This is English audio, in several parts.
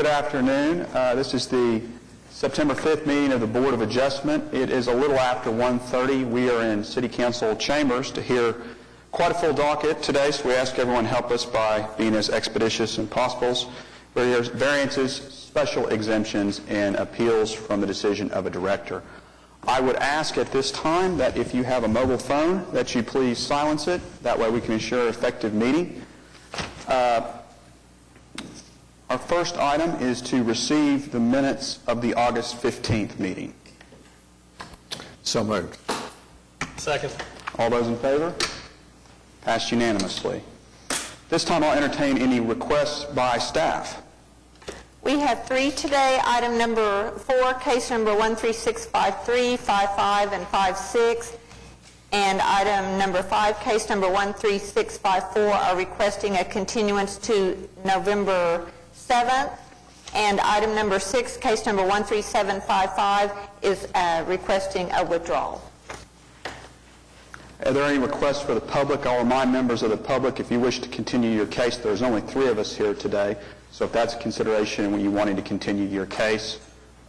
Good afternoon. This is the September 5th meeting of the Board of Adjustment. It is a little after 1:30. We are in City Council chambers to hear quite a full docket today, so we ask everyone to help us by being as expeditious as possible. There's variances, special exemptions, and appeals from the decision of a director. I would ask at this time that if you have a mobile phone, that you please silence it. That way we can ensure effective meeting. Our first item is to receive the minutes of the August 15th meeting. So moved. Second. All those in favor? Passed unanimously. This time I'll entertain any requests by staff. We have three today. Item number 4, case number 13653, 55, and 56. And item number 5, case number 13654, are requesting a continuance to November 7th. And item number 6, case number 13755, is requesting a withdrawal. Are there any requests for the public? I'll remind members of the public, if you wish to continue your case, there's only 3 of us here today. So if that's a consideration when you wanting to continue your case,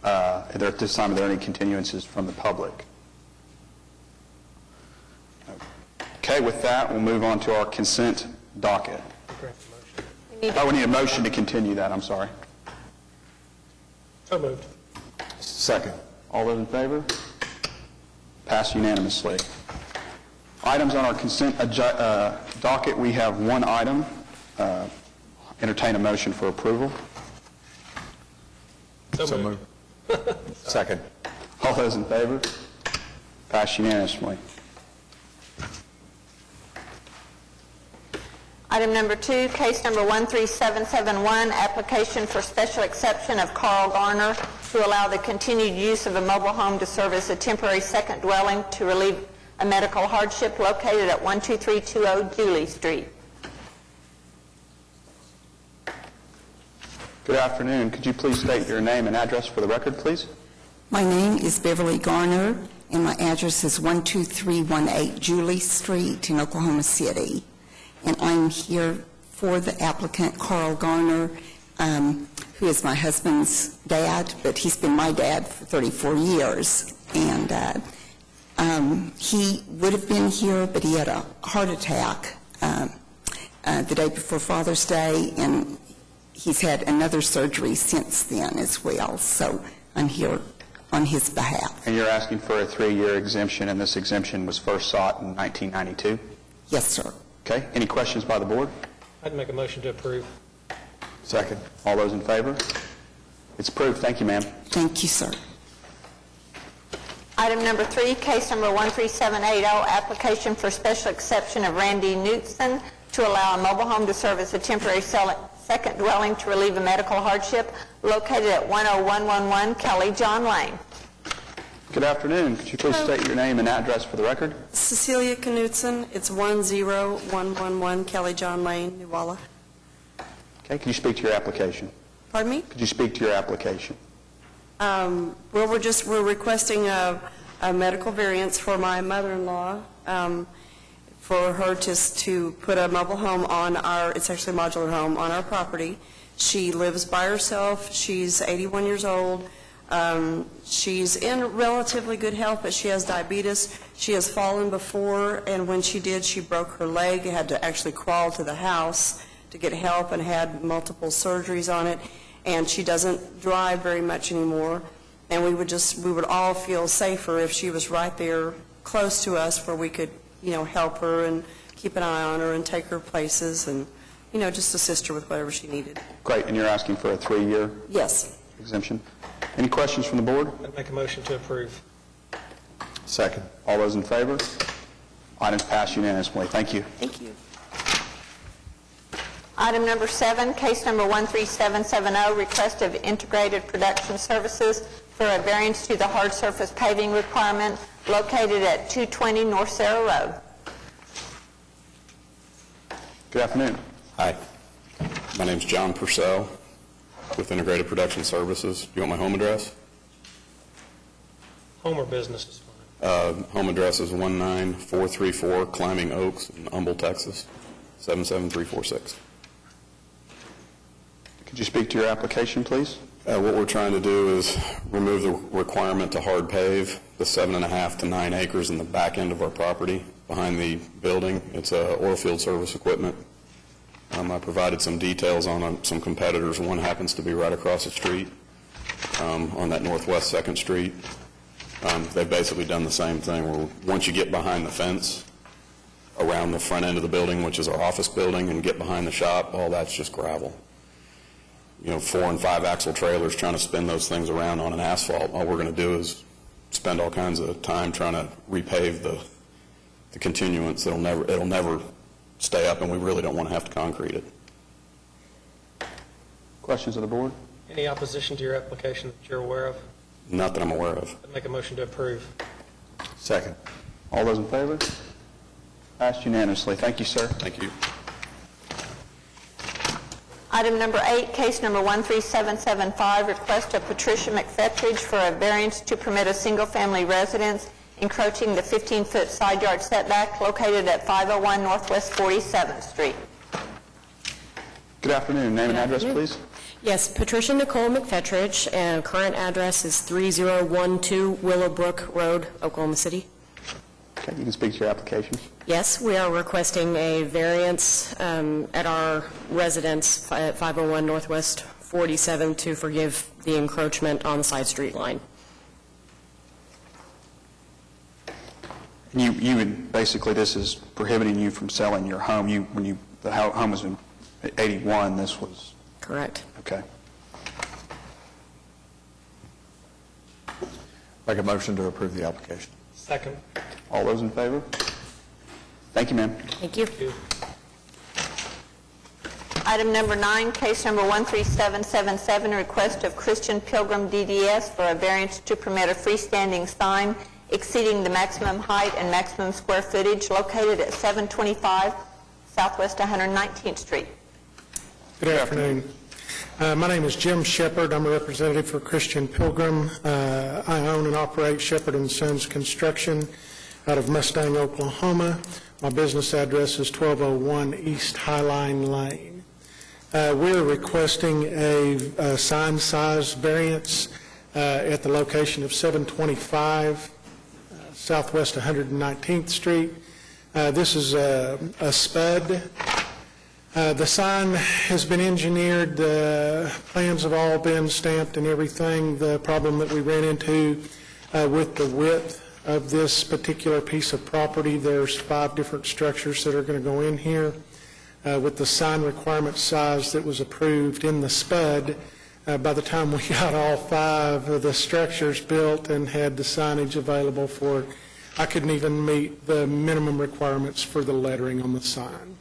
at this time, are there any continuances from the public? Okay, with that, we'll move on to our consent docket. We need a motion to continue that, I'm sorry. So moved. Second. All those in favor? Passed unanimously. Items on our consent docket, we have one item. Entertain a motion for approval. So moved. Second. All those in favor? Passed unanimously. Item number 2, case number 13771, application for special exception of Carl Garner to allow the continued use of a mobile home to serve as a temporary second dwelling to relieve a medical hardship located at 12320 Julie Street. Good afternoon. Could you please state your name and address for the record, please? My name is Beverly Garner, and my address is 12318 Julie Street in Oklahoma City. And I'm here for the applicant, Carl Garner, who is my husband's dad, but he's been my dad for 34 years. And he would have been here, but he had a heart attack the day before Father's Day, and he's had another surgery since then as well. So I'm here on his behalf. And you're asking for a 3-year exemption, and this exemption was first sought in 1992? Yes, sir. Okay. Any questions by the board? I'd make a motion to approve. Second. All those in favor? It's approved. Thank you, ma'am. Thank you, sir. Item number 3, case number 13780, application for special exception of Randy Knutson to allow a mobile home to serve as a temporary second dwelling to relieve a medical hardship located at 10111 Kelly John Lane. Good afternoon. Could you please state your name and address for the record? Cecilia Knutson. It's 10111 Kelly John Lane, Newalla. Okay. Could you speak to your application? Pardon me? Could you speak to your application? Well, we're requesting a medical variance for my mother-in-law for her to put a mobile home on it's actually a modular home, on our property. She lives by herself. She's 81 years old. She's in relatively good health, but she has diabetes. She has fallen before, and when she did, she broke her leg, had to actually crawl to the house to get help, and had multiple surgeries on it. And she doesn't drive very much anymore. And we would all feel safer if she was right there close to us where we could, help her and keep an eye on her and take her places and, just assist her with whatever she needed. Great. And you're asking for a 3-year Yes. exemption? Any questions from the board? I'd make a motion to approve. Second. All those in favor? Items passed unanimously. Thank you. Thank you. Item number 7, case number 13770, request of Integrated Production Services for a variance to the hard surface paving requirement located at 220 North Sarah Road. Good afternoon. Hi. My name's John Purcell with Integrated Production Services. Do you want my home address? Home or business is fine. Home address is 19434 Climbing Oaks in Humble, Texas, 77346. Could you speak to your application, please? What we're trying to do is remove the requirement to hard pave the 7.5 to 9 acres in the back end of our property behind the building. It's oil field service equipment. I provided some details on some competitors. One happens to be right across the street on that northwest 2nd Street. They've basically done the same thing, where once you get behind the fence around the front end of the building, which is our office building, and get behind the shop, all that's just gravel. 4 and 5 axle trailers trying to spin those things around on an asphalt. All we're going to do is spend all kinds of time trying to repave the continuance. It'll never stay up, and we really don't want to have to concrete it. Questions of the board? Any opposition to your application that you're aware of? Not that I'm aware of. I'd make a motion to approve. Second. All those in favor? Passed unanimously. Thank you, sir. Thank you. Item number 8, case number 13775, request of Patricia McFetridge for a variance to permit a single-family residence encroaching the 15-foot side yard setback located at 501 Northwest 47th Street. Good afternoon. Name and address, please. Yes, Patricia Nicole McFetridge, and current address is 3012 Willowbrook Road, Oklahoma City. Okay, you can speak to your application. Yes, we are requesting a variance at our residence at 501 Northwest 47 to forgive the encroachment on the side street line. And you would, basically, this is prohibiting you from selling your home. The home was in 81, this was, Correct. okay. Make a motion to approve the application. Second. All those in favor? Thank you, ma'am. Thank you. Item number 9, case number 13777, request of Christian Pilgrim DDS for a variance to permit a freestanding sign exceeding the maximum height and maximum square footage located at 725 Southwest 119th Street. Good afternoon. My name is Jim Shepard. I'm a representative for Christian Pilgrim. I own and operate Shepard & Sons Construction out of Mustang, Oklahoma. My business address is 1201 East Highline Lane. We're requesting a sign size variance at the location of 725 Southwest 119th Street. This is a spud. The sign has been engineered, the plans have all been stamped and everything. The problem that we ran into with the width of this particular piece of property, there's 5 different structures that are going to go in here. With the sign requirement size that was approved in the spud, by the time we got all 5 of the structures built and had the signage available for it, I couldn't even meet the minimum requirements for the lettering on the sign.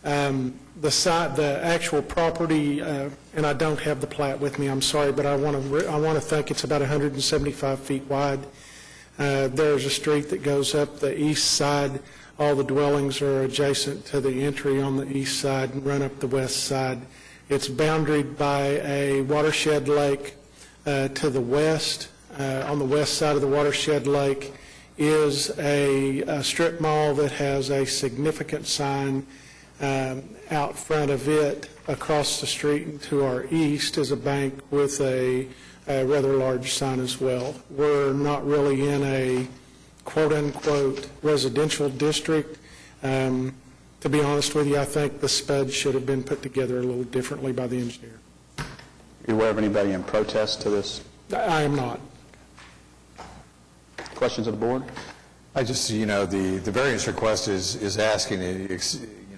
The actual property, and I don't have the plat with me, I'm sorry, but I want to think it's about 175 feet wide. There's a street that goes up the east side. All the dwellings are adjacent to the entry on the east side and run up the west side. It's boundaried by a watershed lake to the west. On the west side of the watershed lake is a strip mall that has a significant sign out front of it. Across the street and to our east is a bank with a rather large sign as well. We're not really in a quote-unquote residential district. To be honest with you, I think the spud should have been put together a little differently by the engineer. Are you aware of anybody in protest to this? I am not. Questions of the board? I just, the variance request is asking,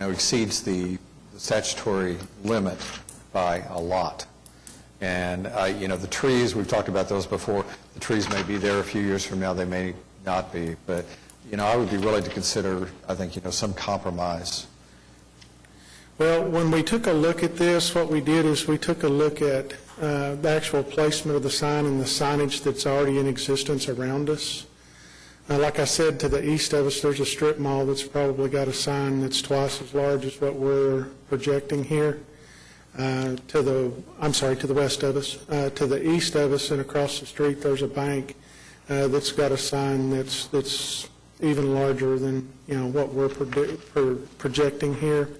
exceeds the statutory limit by a lot. And, the trees, we've talked about those before. The trees may be there a few years from now, they may not be. But, I would be willing to consider, I think, some compromise. Well, when we took a look at this, what we did is we took a look at the actual placement of the sign and the signage that's already in existence around us. Like I said, to the east of us, there's a strip mall that's probably got a sign that's twice as large as what we're projecting here. To the west of us. To the east of us and across the street, there's a bank that's got a sign that's even larger than what we're projecting here.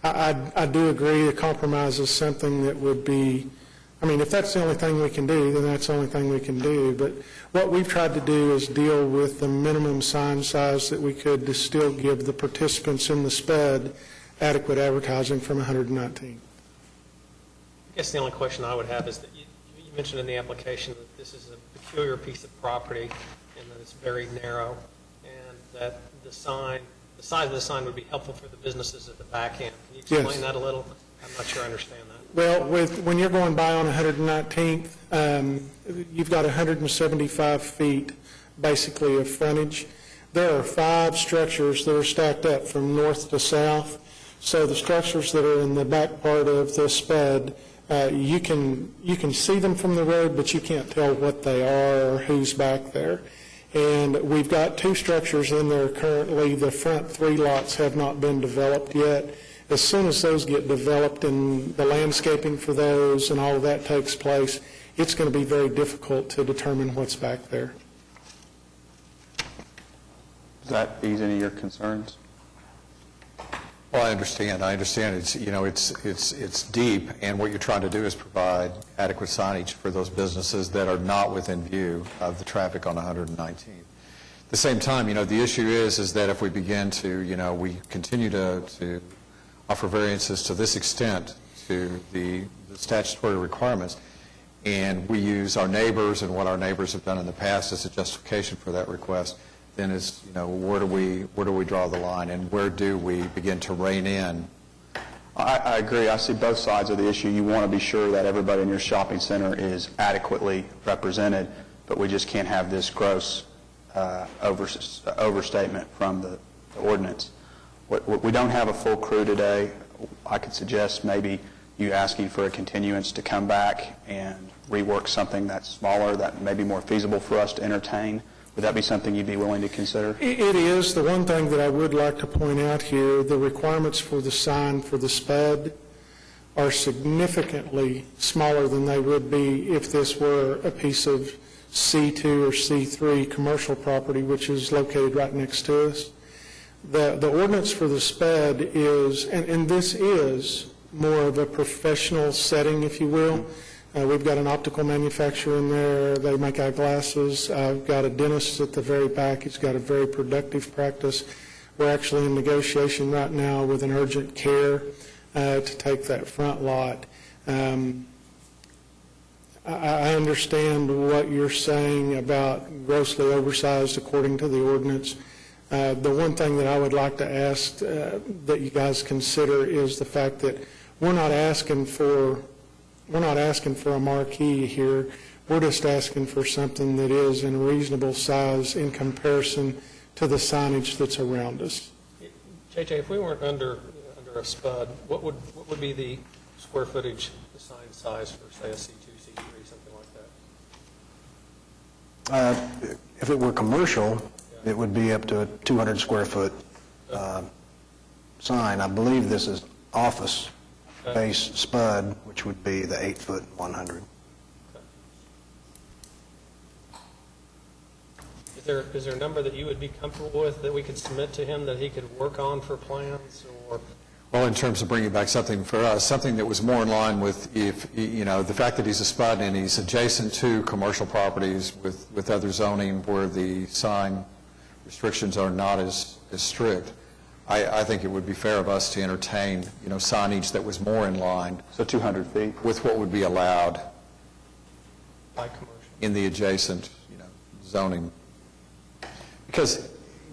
I do agree a compromise is something that would be, I mean, if that's the only thing we can do, then that's the only thing we can do. But what we've tried to do is deal with the minimum sign size that we could to still give the participants in the SPUD adequate advertising from 119. I guess the only question I would have is that you mentioned in the application that this is a peculiar piece of property and that it's very narrow, and that the size of the sign would be helpful for the businesses at the back end. Can you explain Yes. that a little? I'm not sure I understand that. Well, when you're going by on 119th, you've got 175 feet basically of frontage. There are 5 structures that are stacked up from north to south. So the structures that are in the back part of the SPUD, you can see them from the road, but you can't tell what they are or who's back there. And we've got 2 structures in there currently. The front 3 lots have not been developed yet. As soon as those get developed and the landscaping for those and all of that takes place, it's going to be very difficult to determine what's back there. Does that ease any of your concerns? Well, I understand. It's, it's deep, and what you're trying to do is provide adequate signage for those businesses that are not within view of the traffic on 119th. At the same time, the issue is that if we begin to, we continue to offer variances to this extent to the statutory requirements, and we use our neighbors and what our neighbors have done in the past as a justification for that request, then is, where do we draw the line, and where do we begin to rein in? I agree. I see both sides of the issue. You want to be sure that everybody in your shopping center is adequately represented, but we just can't have this gross overstatement from the ordinance. We don't have a full crew today. I could suggest maybe you asking for a continuance to come back and rework something that's smaller, that may be more feasible for us to entertain. Would that be something you'd be willing to consider? It is. The one thing that I would like to point out here, the requirements for the sign for the SPUD are significantly smaller than they would be if this were a piece of C2 or C3 commercial property, which is located right next to us. The ordinance for the SPUD is, and this is more of a professional setting, if you will. We've got an optical manufacturer in there. They make eyeglasses. I've got a dentist at the very back. He's got a very productive practice. We're actually in negotiation right now with an urgent care to take that front lot. I understand what you're saying about grossly oversized according to the ordinance. The one thing that I would like to ask that you guys consider is the fact that we're not asking for a marquee here. We're just asking for something that is in reasonable size in comparison to the signage that's around us. JJ, if we weren't under a SPUD, what would be the square footage, the sign size for, say, a C2, C3, something like that? If it were commercial, it would be up to a 200 square foot sign. I believe this is office base SPUD, which would be the 8 foot and 100. Is there a number that you would be comfortable with that we could submit to him that he could work on for plans, or? Well, in terms of bringing back something for us, something that was more in line with, if the fact that he's a SPUD and he's adjacent to commercial properties with other zoning where the sign restrictions are not as strict, I think it would be fair of us to entertain, signage that was more in line. So 200 feet? With what would be allowed By commercial. in the adjacent, zoning. Because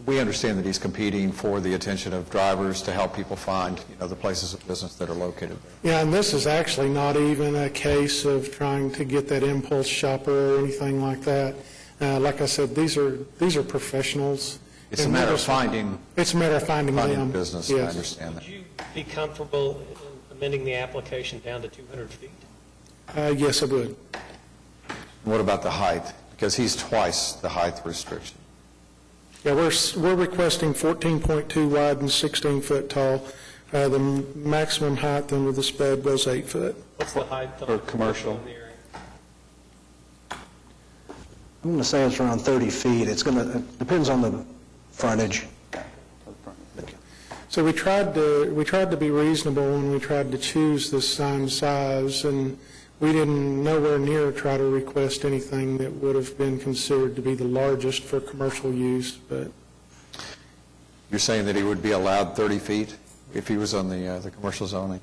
we understand that he's competing for the attention of drivers to help people find, the places of business that are located there. Yeah, and this is actually not even a case of trying to get that impulse shopper or anything like that. Like I said, these are professionals. It's a matter of finding It's a matter of finding them. business, I Yes. understand that. Would you be comfortable in amending the application down to 200 feet? Yes, I would. What about the height? Because he's twice the height restriction. Yeah, we're requesting 14.2 wide and 16 foot tall. The maximum height under the SPUD was 8 foot. What's the height For of commercial. in the area? I'm going to say it's around 30 feet. It depends on the frontage. So we tried to be reasonable when we tried to choose the sign size, and we didn't nowhere near try to request anything that would have been considered to be the largest for commercial use, but You're saying that he would be allowed 30 feet if he was on the commercial zoning?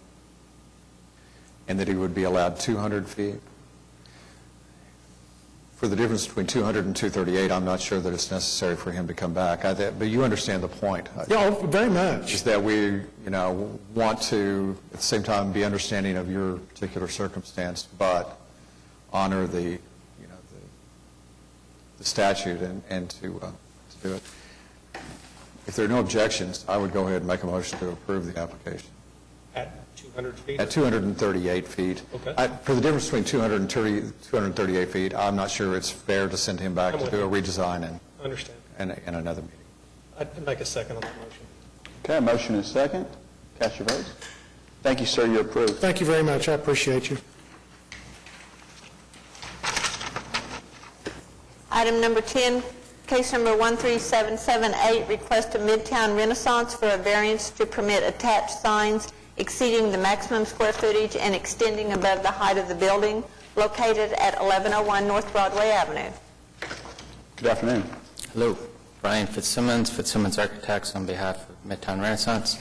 And that he would be allowed 200 feet? For the difference between 200 and 238, I'm not sure that it's necessary for him to come back. But you understand the point. yeah, very much. Is that we, want to, at the same time, be understanding of your particular circumstance, but honor the statute and to do it. If there are no objections, I would go ahead and make a motion to approve the application. At 200 feet? At 238 feet. Okay. For the difference between 238 feet, I'm not sure it's fair to send him back I'm to with do a you. redesign I understand. in another meeting. I'd make a second on that motion. Okay, motion is second. Cast your votes. Thank you, sir. You're approved. Thank you very much. I appreciate you. Item number 10, case number 13778, request of Midtown Renaissance for a variance to permit attached signs exceeding the maximum square footage and extending above the height of the building located at 1101 North Broadway Avenue. Good afternoon. Hello, Brian Fitzsimmons, Fitzsimmons Architects on behalf of Midtown Renaissance,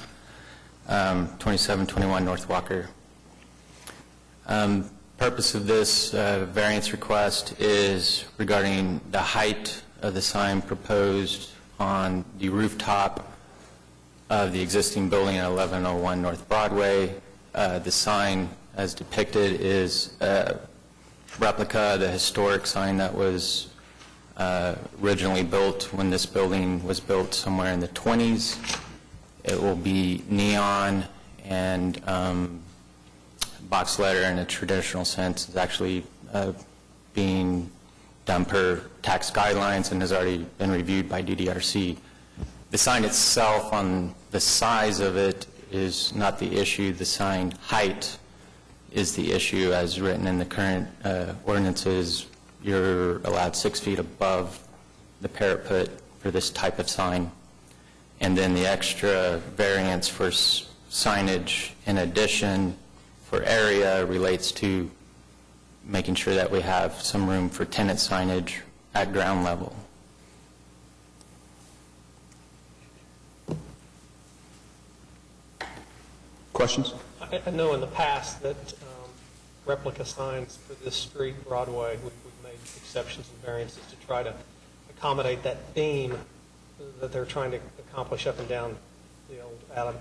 2721 North Walker. Purpose of this variance request is regarding the height of the sign proposed on the rooftop of the existing building at 1101 North Broadway. The sign, as depicted, is a replica of the historic sign that was originally built when this building was built somewhere in the 20s. It will be neon and box letter in a traditional sense. Is actually being done per tax guidelines and has already been reviewed by DDRC. The sign itself, on the size of it, is not the issue. The sign height is the issue. As written in the current ordinances, you're allowed 6 feet above the parapet for this type of sign. And then the extra variance for signage in addition for area relates to making sure that we have some room for tenant signage at ground level. Questions? I know in the past that replica signs for this street, Broadway, we've made exceptions and variances to try to accommodate that theme that they're trying to accomplish up and down the old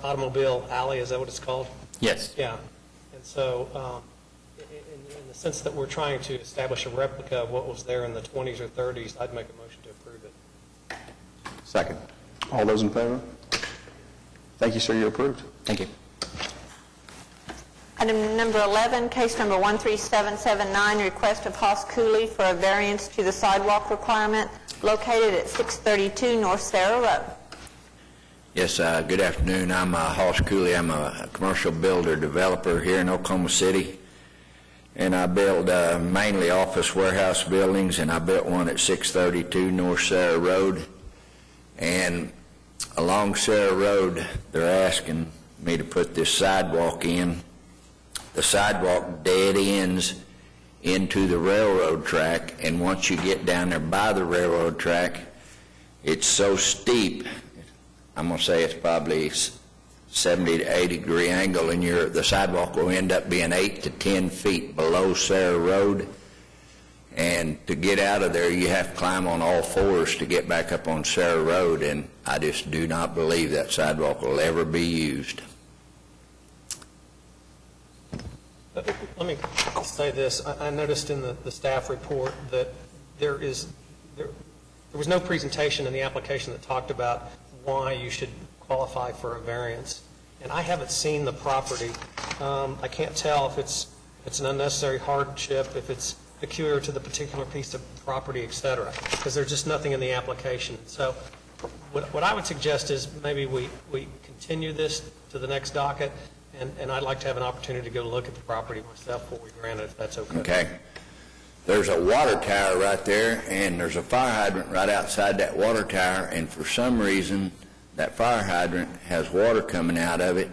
automobile alley. Is that what it's called? Yes. Yeah. And so in the sense that we're trying to establish a replica of what was there in the 20s or 30s, I'd make a motion to approve it. Second. All those in favor? Thank you, sir. You're approved. Thank you. Item number 11, case number 13779, request of Haas Cooley for a variance to the sidewalk requirement located at 632 North Sarah Road. Yes, good afternoon. I'm Hoss Cooley. I'm a commercial builder developer here in Oklahoma City, and I build mainly office warehouse buildings, and I built one at 632 North Sarah Road. And along Sarah Road, they're asking me to put this sidewalk in. The sidewalk dead ends into the railroad track, and once you get down there by the railroad track, it's so steep, I'm going to say it's probably 70 to 80 degree angle, and the sidewalk will end up being 8 to 10 feet below Sarah Road. And to get out of there, you have to climb on all fours to get back up on Sarah Road, and I just do not believe that sidewalk will ever be used. Let me say this. I noticed in the staff report that there was no presentation in the application that talked about why you should qualify for a variance. And I haven't seen the property. I can't tell if it's an unnecessary hardship, if it's peculiar to the particular piece of property, et cetera, because there's just nothing in the application. So what I would suggest is maybe we continue this to the next docket, and I'd like to have an opportunity to go look at the property myself before we grant it, if that's okay. Okay. There's a water tower right there, and there's a fire hydrant right outside that water tower, and for some reason, that fire hydrant has water coming out of it,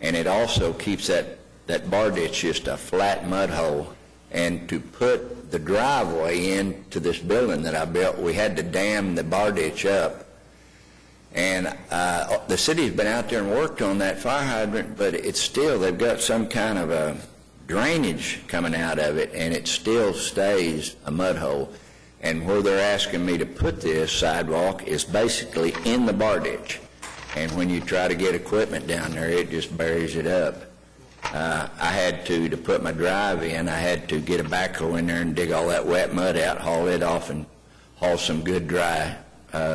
and it also keeps that bar ditch just a flat mud hole. And to put the driveway into this building that I built, we had to dam the bar ditch up. And the city's been out there and worked on that fire hydrant, but it's still, they've got some kind of a drainage coming out of it, and it still stays a mud hole. And where they're asking me to put this sidewalk is basically in the bar ditch. And when you try to get equipment down there, it just buries it up. I had to put my drive in, I had to get a backhoe in there and dig all that wet mud out, haul it off, and haul some good dry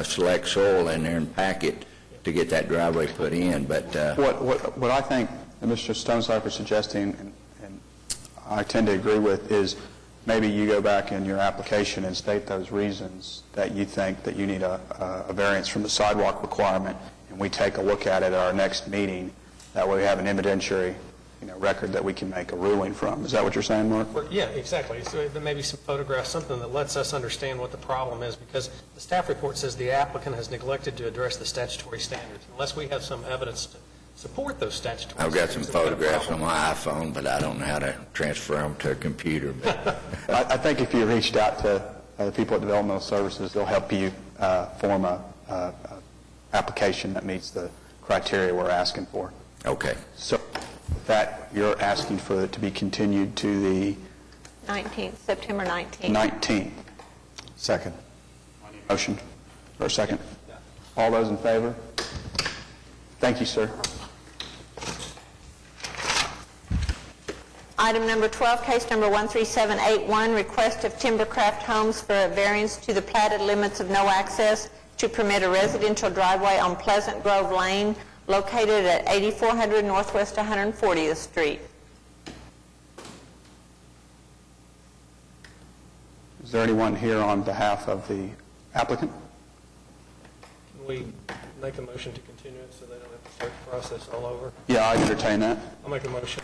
select soil in there and pack it to get that driveway put in. But What I think that Mr. Stonecipher is suggesting, and I tend to agree with, is maybe you go back in your application and state those reasons that you think that you need a variance from the sidewalk requirement, and we take a look at it at our next meeting. That way we have an evidentiary record that we can make a ruling from. Is that what you're saying, Mark? Yeah, exactly. So there may be some photographs, something that lets us understand what the problem is, because the staff report says the applicant has neglected to address the statutory standards. Unless we have some evidence to support those statutory standards. I've got some we've got a photographs on problem. my iPhone, but I don't know how to transfer them to a computer. But I think if you reached out to the people at Developmental Services, they'll help you form a application that meets the criteria we're asking for. okay. So that you're asking for it to be continued to the 19th, September 19th. 19th. Second. Motion, or second? All those in favor? Thank you, sir. Item number 12, case number 13781, request of Timbercraft Homes for a variance to the platted limits of no access to permit a residential driveway on Pleasant Grove Lane located at 8400 Northwest 140th Street. Is there anyone here on behalf of the applicant? Can we make a motion to continue it so they don't have to start the process all over? Yeah, I'd entertain that. I'll make a motion.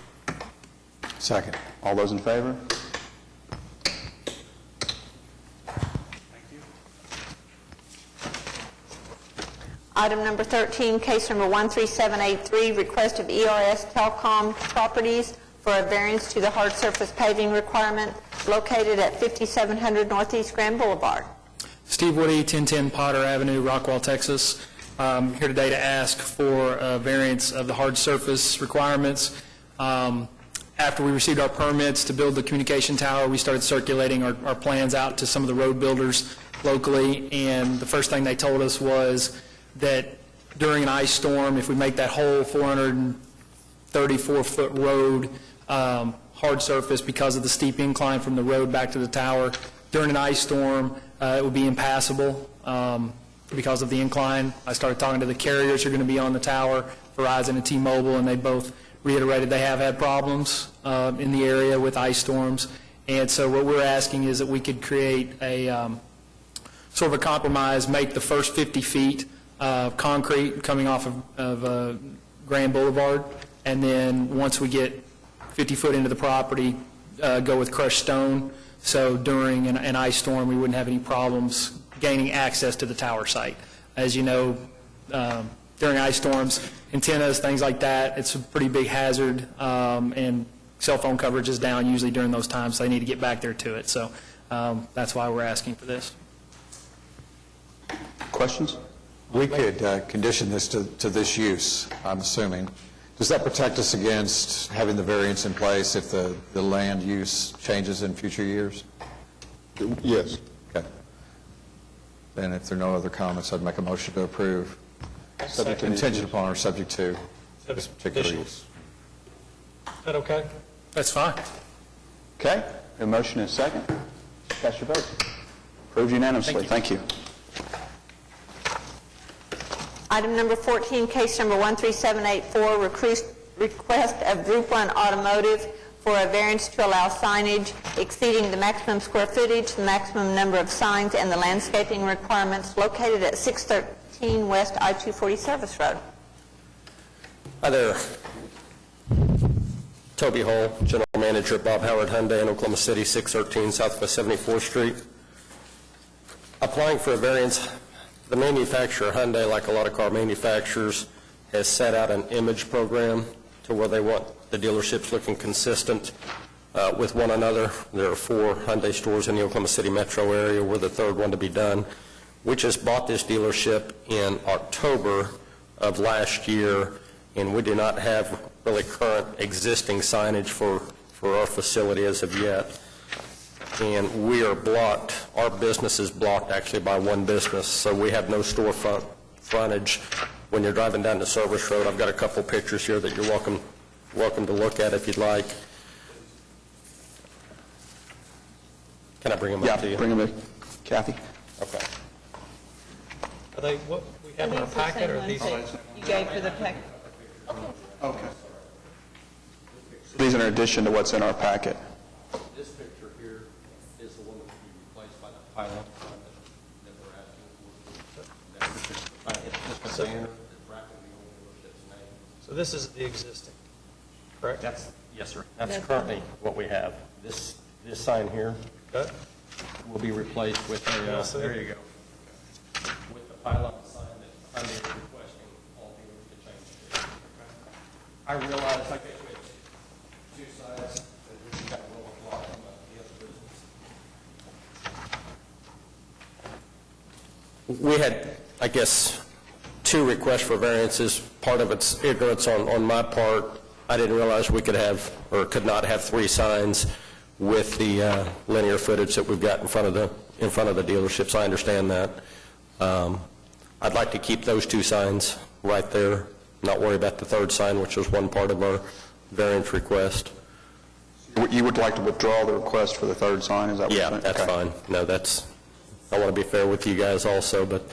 Second. All those in favor? Item number 13, case number 13783, request of ERS Telecom Properties for a variance to the hard surface paving requirement located at 5700 Northeast Grand Boulevard. Steve Woody, 1010 Potter Avenue, Rockwall, Texas. I'm here today to ask for a variance of the hard surface requirements. After we received our permits to build the communication tower, we started circulating our plans out to some of the road builders locally, and the first thing they told us was that during an ice storm, if we make that whole 434-foot road hard surface because of the steep incline from the road back to the tower, during an ice storm, it would be impassable because of the incline. I started talking to the carriers who are going to be on the tower, Verizon and T-Mobile, and they both reiterated they have had problems in the area with ice storms. And so what we're asking is that we could create a sort of a compromise, make the first 50 feet concrete coming off of Grand Boulevard, and then once we get 50 foot into the property, go with crushed stone. So during an ice storm, we wouldn't have any problems gaining access to the tower site. As you know, during ice storms, antennas, things like that, it's a pretty big hazard, and cell phone coverage is down usually during those times, so they need to get back there to it. So that's why we're asking for this. Questions? We could condition this to this use, I'm assuming. Does that protect us against having the variance in place if the land use changes in future years? Yes. Okay. Then if there are no other comments, I'd make a motion to approve, contingent upon or subject to this particular use. Is that okay? That's fine. Okay, a motion and a second. Cast your vote. Approved unanimously. Thank you. Item number 14, case number 13784, request of Group 1 Automotive for a variance to allow signage exceeding the maximum square footage, the maximum number of signs, and the landscaping requirements located at 613 West I-240 Service Road. Hi there. Toby Hull, General Manager at Bob Howard Hyundai in Oklahoma City, 613 Southwest 74th Street. Applying for a variance The manufacturer, Hyundai, like a lot of car manufacturers, has set out an image program to where they want the dealerships looking consistent with one another. There are 4 Hyundai stores in the Oklahoma City metro area. We're the 3rd one to be done. We just bought this dealership in October of last year, and we do not have really current existing signage for our facility as of yet. And we are blocked, our business is blocked actually by one business, so we have no storefront frontage. When you're driving down the service road, I've got a couple pictures here that you're welcome to look at if you'd like. Can I bring them up to you? Yeah, bring them in. Kathy? Okay. Are they, what we have in our packet, or these? You gave for the packet. Okay. These are in addition to what's in our packet. This picture here is the one that will be replaced by the pylon that we're asking for. It's just a banner that's wrapping the old dealership's name. So this is the existing, correct? Yes, sir. That's currently what we have. This sign here Okay. will be replaced with a, Yeah, so- there you go, with the pylon sign that Hyundai is requesting all dealers to change to. I realize, I guess we have 2 sides, that we've got a little block on the other business. We had, I guess, 2 requests for variances. Part of it's ignorance on my part. I didn't realize we could have, or could not have 3 signs with the linear footage that we've got in front of the dealerships. I understand that. I'd like to keep those 2 signs right there, not worry about the 3rd sign, which was one part of our variance request. You would like to withdraw the request for the 3rd sign, is that what you're Yeah, saying? that's Okay. fine. No, I want to be fair with you guys also, but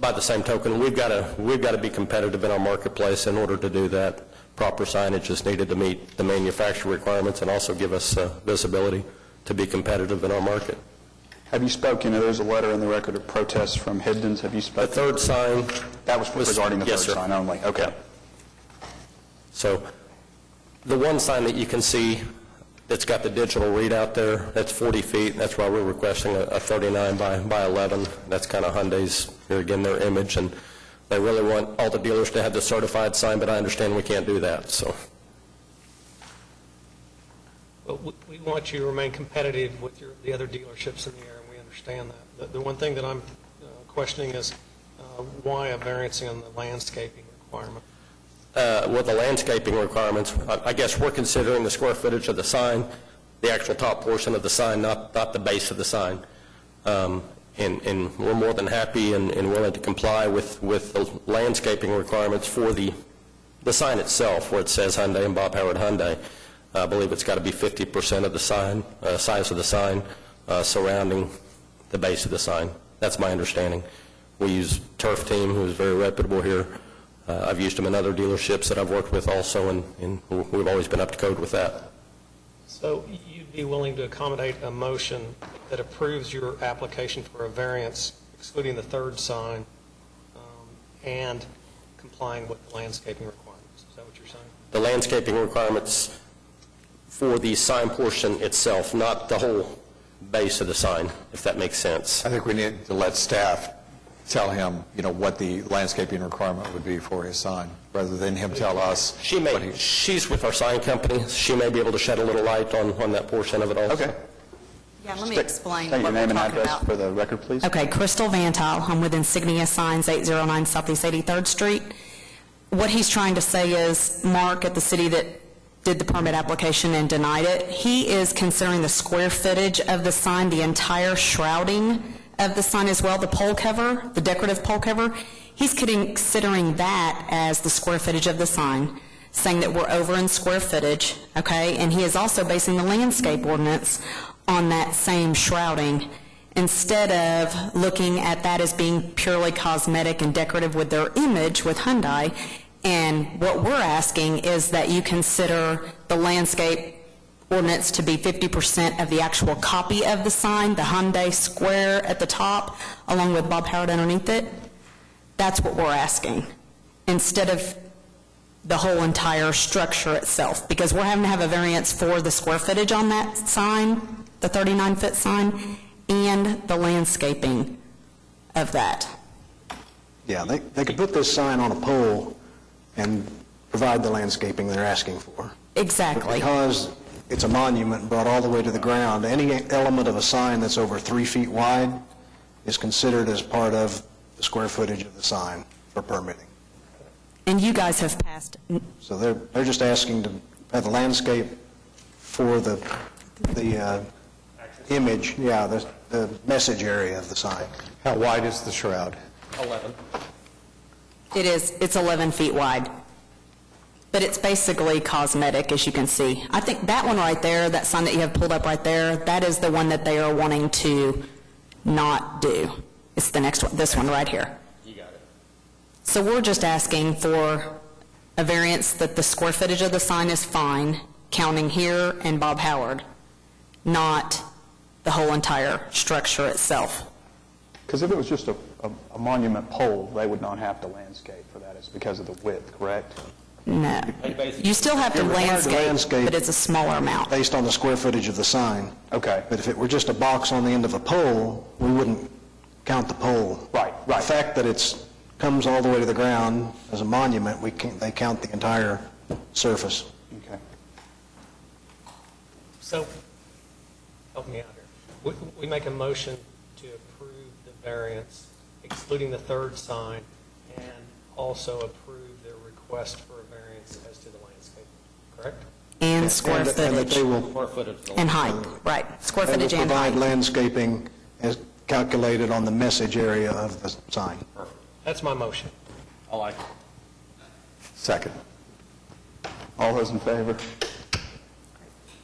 by the same token, we've got to be competitive in our marketplace. In order to do that, proper signage is needed to meet the manufacturer requirements and also give us visibility to be competitive in our market. Have you spoken, there's a letter in the record of protest from Hibdon's, have you The spoken? 3rd sign, That was regarding the 3rd yes, sir. sign only, okay. so the one sign that you can see that's got the digital readout there, that's 40 feet. That's why we're requesting a 39 by 11. That's kind of Hyundai's, here again, their image, and they really want all the dealers to have the certified sign, but I understand we can't do that, so. But we want you to remain competitive with the other dealerships in the area, and we understand that. The one thing that I'm questioning is why a variance on the landscaping requirement? With the landscaping requirements, I guess we're considering the square footage of the sign, the actual top portion of the sign, not the base of the sign. And we're more than happy and willing to comply with the landscaping requirements for the sign itself, where it says Hyundai and Bob Howard Hyundai. I believe it's got to be 50% of the sign, size of the sign surrounding the base of the sign. That's my understanding. We use Turf Team, who is very reputable here. I've used them in other dealerships that I've worked with also, and we've always been up to code with that. So you'd be willing to accommodate a motion that approves your application for a variance, excluding the 3rd sign, and complying with the landscaping requirements? Is that what you're saying? The landscaping requirements for the sign portion itself, not the whole base of the sign, if that makes sense. I think we need to let staff tell him, what the landscaping requirement would be for his sign, rather than him tell us. She's with our sign company. She may be able to shed a little light on that portion of it also. Okay. Yeah, let me explain State your what we're name and talking address about. for the record, please. Okay, Crystal Vantile. I'm with Insignia Signs, 809 Southeast 83rd Street. What he's trying to say is, Mark at the city that did the permit application and denied it, he is considering the square footage of the sign, the entire shrouding of the sign as well, the pole cover, the decorative pole cover. He's considering that as the square footage of the sign, saying that we're over in square footage, okay? And he is also basing the landscape ordinance on that same shrouding, instead of looking at that as being purely cosmetic and decorative with their image with Hyundai. And what we're asking is that you consider the landscape ordinance to be 50% of the actual copy of the sign, the Hyundai square at the top, along with Bob Howard underneath it. That's what we're asking, instead of the whole entire structure itself, because we're having to have a variance for the square footage on that sign, the 39-foot sign, and the landscaping of that. Yeah, they could put this sign on a pole and provide the landscaping they're asking for. Exactly. Because it's a monument brought all the way to the ground, any element of a sign that's over 3 feet wide is considered as part of the square footage of the sign for permitting. And you guys have passed, So they're just asking to have the landscape for the image, yeah, the message area of the sign. How wide is the shroud? 11. it's 11 feet wide. But it's basically cosmetic, as you can see. I think that one right there, that sign that you have pulled up right there, that is the one that they are wanting to not do. It's the next one, this one right here. You got it. So we're just asking for a variance that the square footage of the sign is fine, counting here and Bob Howard, not the whole entire structure itself. Because if it was just a monument pole, they would not have to landscape for that. It's because of the width, correct? No. You still have to You're required to landscape, but it's a smaller amount. Based on the square footage of the sign. Okay. But if it were just a box on the end of a pole, we wouldn't count the pole. Right, right. The fact that it comes all the way to the ground as a monument, they count the entire surface. Okay. So, help me out here. We make a motion to approve the variance, excluding the third sign, and also approve their request for a variance as to the landscape, correct? And square And that they footage. will Square footage. And height, right. Square They will footage and provide height. landscaping as calculated on the message area of the sign. That's my motion. I like it. Second. All those in favor?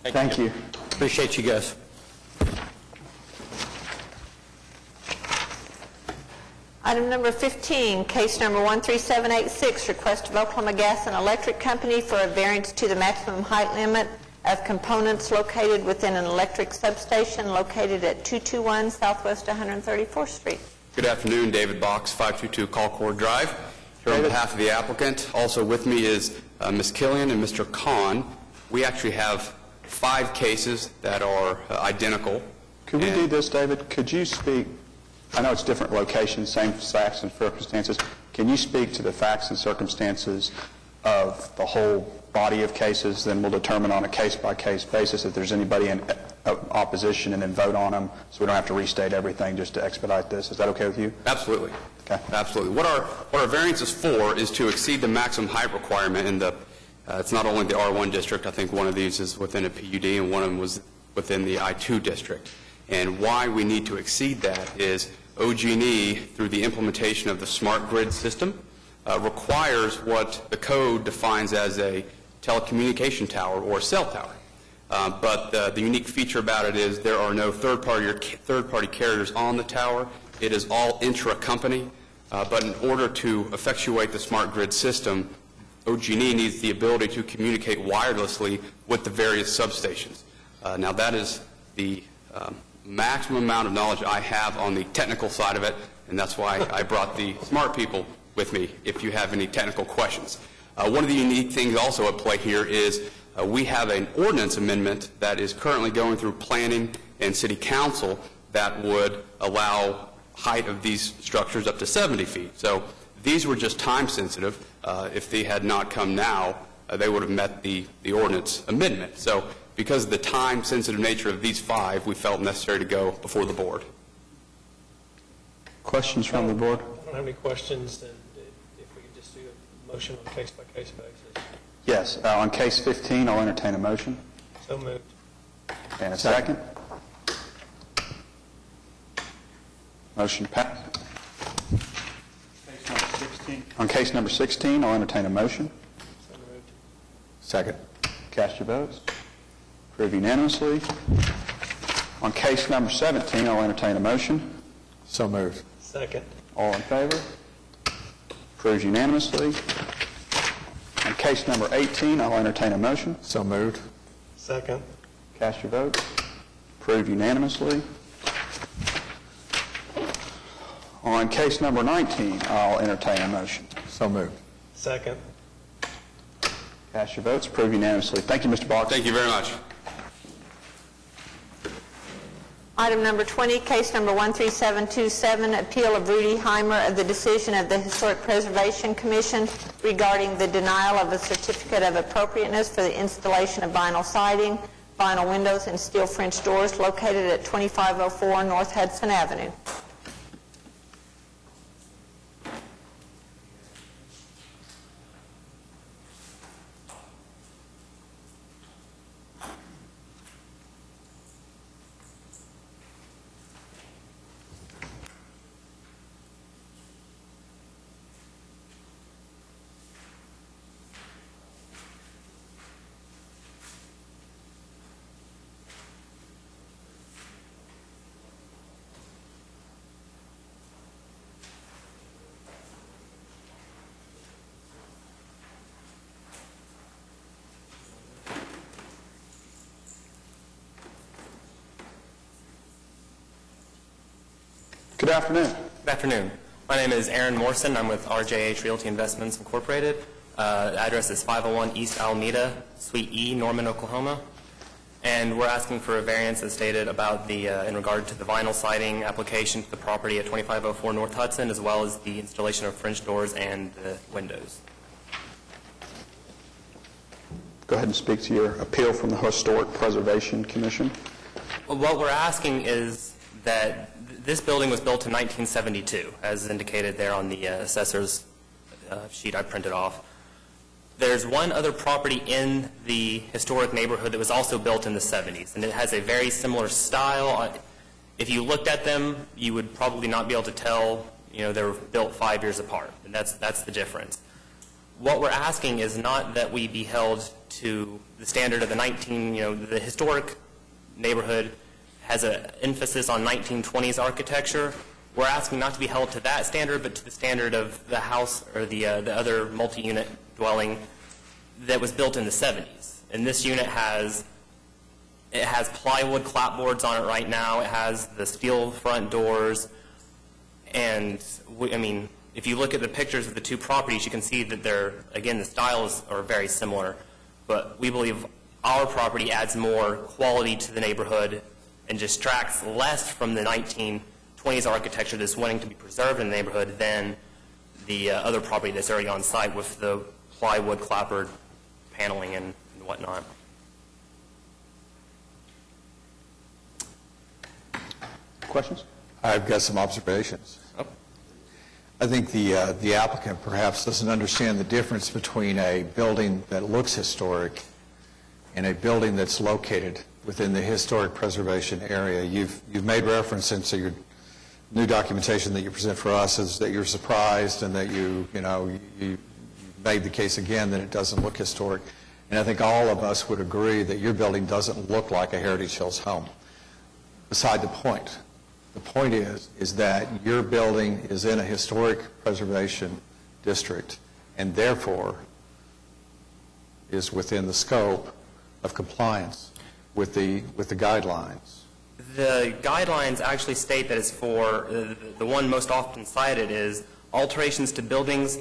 Thank you. Appreciate you guys. Item number 15, case number 13786, request of Oklahoma Gas and Electric Company for a variance to the maximum height limit of components located within an electric substation located at 221 Southwest 134th Street. Good afternoon, David Box, 522 Colcord Drive. Here on behalf of the applicant. Also with me is Ms. Killian and Mr. Kahn. We actually have 5 cases that are identical. Could we do this, David? Could you speak, I know it's different locations, same facts and circumstances. Can you speak to the facts and circumstances of the whole body of cases? Then we'll determine on a case-by-case basis if there's anybody in opposition and then vote on them, so we don't have to restate everything just to expedite this. Is that okay with you? Absolutely. Okay. Absolutely. What our variance is for is to exceed the maximum height requirement in the, it's not only the R1 district. I think one of these is within a PUD and one of them was within the I2 district. And why we need to exceed that is OG&E, through the implementation of the smart grid system, requires what the code defines as a telecommunication tower or cell tower. But the unique feature about it is there are no third-party carriers on the tower. It is all intra-company. But in order to effectuate the smart grid system, OG&E needs the ability to communicate wirelessly with the various substations. Now, that is the maximum amount of knowledge I have on the technical side of it, and that's why I brought the smart people with me if you have any technical questions. One of the unique things also at play here is we have an ordinance amendment that is currently going through planning and city council that would allow height of these structures up to 70 feet. So these were just time sensitive. If they had not come now, they would have met the ordinance amendment. So because of the time sensitive nature of these 5, we felt necessary to go before the board. Questions from the board? I don't have any questions, and if we could just do a motion on a case-by-case basis. Yes. On case 15, I'll entertain a motion. So moved. And a second. Motion passed. On case number 16, I'll entertain a motion. So moved. Second. Cast your votes. Approved unanimously. On case number 17, I'll entertain a motion. So moved. Second. All in favor? Approved unanimously. On case number 18, I'll entertain a motion. So moved. Second. Cast your vote. Approved unanimously. On case number 19, I'll entertain a motion. So moved. Second. Cast your votes. Approved unanimously. Thank you, Mr. Box. Thank you very much. Item number 20, case number 13727, appeal of Rudy Heimer of the decision of the Historic Preservation Commission regarding the denial of a certificate of appropriateness for the installation of vinyl siding, vinyl windows, and steel French doors located at 2504 North Hudson Avenue. Good afternoon. Good afternoon. My name is Aaron Morrison. I'm with RJH Realty Investments Incorporated. The address is 501 East Alameda, Suite E, Norman, Oklahoma. And we're asking for a variance as stated about the, in regard to the vinyl siding application to the property at 2504 North Hudson, as well as the installation of French doors and windows. Go ahead and speak to your appeal from the Historic Preservation Commission. Well, what we're asking is that this building was built in 1972, as indicated there on the assessor's sheet I printed off. There's one other property in the historic neighborhood that was also built in the 70s, and it has a very similar style. If you looked at them, you would probably not be able to tell, they were built 5 years apart, and that's the difference. What we're asking is not that we be held to the standard of the historic neighborhood has an emphasis on 1920s architecture. We're asking not to be held to that standard, but to the standard of the house or the other multi-unit dwelling that was built in the 70s. And this unit has plywood clapboards on it right now. It has the steel front doors. And if you look at the pictures of the two properties, you can see that the styles are very similar. But we believe our property adds more quality to the neighborhood and distracts less from the 1920s architecture that's wanting to be preserved in the neighborhood than the other property that's already on site with the plywood clapboard paneling and whatnot. Questions? I've got some observations. I think the applicant perhaps doesn't understand the difference between a building that looks historic and a building that's located within the historic preservation area. You've made reference into your new documentation that you present for us is that you're surprised and that you made the case again that it doesn't look historic. And I think all of us would agree that your building doesn't look like a Heritage Hills home. Beside the point. The point is that your building is in a historic preservation district and therefore is within the scope of compliance with the guidelines. The guidelines actually state that it's for, the one most often cited is alterations to buildings,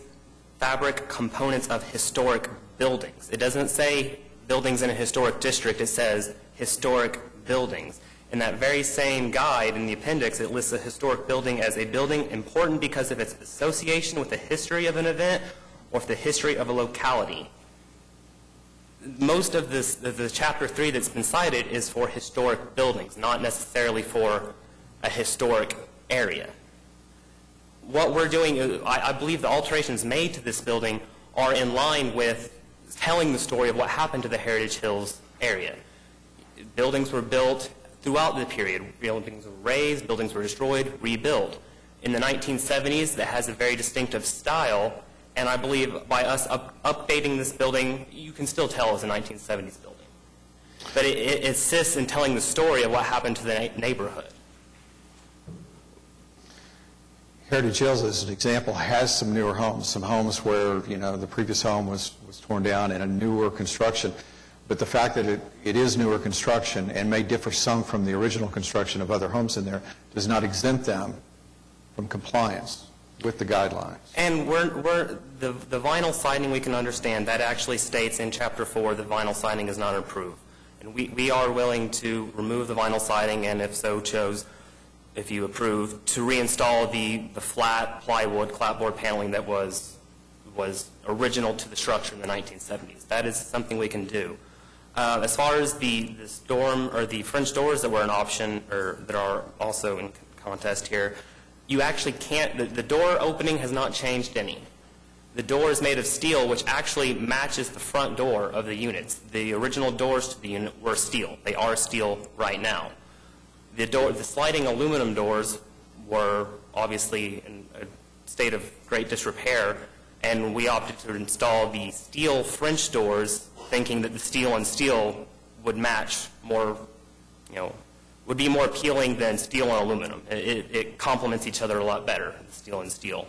fabric, components of historic buildings. It doesn't say buildings in a historic district, it says historic buildings. In that very same guide in the appendix, it lists a historic building as a building important because of its association with the history of an event or the history of a locality. Most of the Chapter 3 that's been cited is for historic buildings, not necessarily for a historic area. What we're doing, I believe the alterations made to this building are in line with telling the story of what happened to the Heritage Hills area. Buildings were built throughout the period. Buildings were raised, buildings were destroyed, rebuilt. In the 1970s, that has a very distinctive style. And I believe by us updating this building, you can still tell it's a 1970s building. But it assists in telling the story of what happened to the neighborhood. Heritage Hills, as an example, has some newer homes, some homes where, the previous home was torn down in a newer construction. But the fact that it is newer construction and may differ some from the original construction of other homes in there does not exempt them from compliance with the guidelines. And the vinyl siding, we can understand, that actually states in Chapter 4 that vinyl siding is not approved. And we are willing to remove the vinyl siding, and if so chose, if you approve, to reinstall the flat plywood clapboard paneling that was original to the structure in the 1970s. That is something we can do. As far as the dorm or the French doors that were an option, or that are also in contest here, you actually can't, the door opening has not changed any. The door is made of steel, which actually matches the front door of the units. The original doors to the unit were steel. They are steel right now. The sliding aluminum doors were obviously in a state of great disrepair, and we opted to install the steel French doors, thinking that the steel on steel would match more, would be more appealing than steel on aluminum. It complements each other a lot better, steel and steel.